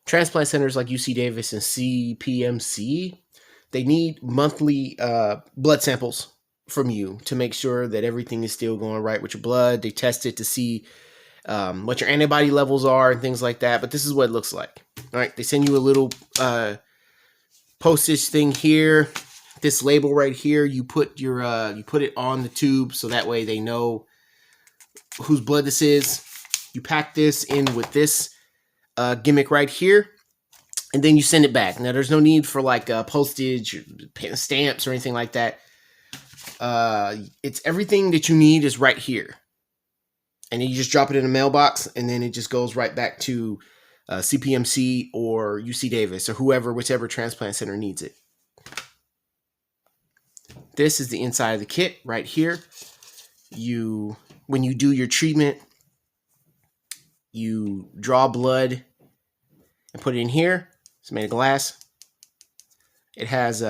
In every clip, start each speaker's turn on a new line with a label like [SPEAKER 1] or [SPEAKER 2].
[SPEAKER 1] Transplant centers like UC Davis and CPMC, they need monthly blood samples from you to make sure that everything is still going right with your blood. They test it to see what your antibody levels are and things like that. But this is what it looks like. All right, they send you a little postage thing here. This label right here, you put it on the tube so that way they know whose blood this is. You pack this in with this gimmick right here, and then you send it back. Now, there's no need for like postage, or stamps, or anything like that. It's everything that you need is right here, and then you just drop it in a mailbox, and then it just goes right back to CPMC or UC Davis or whichever transplant center needs it. This is the inside of the kit right here. When you do your treatment, you draw blood and put it in here. It's made of glass. It has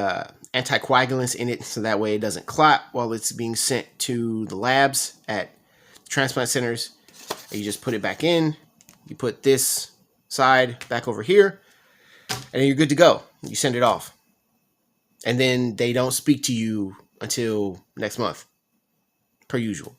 [SPEAKER 1] anticoagulants in it, so that way it doesn't clot while it's being sent to the labs at transplant centers. And you just put it back in. You put this side back over here, and then you're good to go. You send it off. And then they don't speak to you until next month, per usual.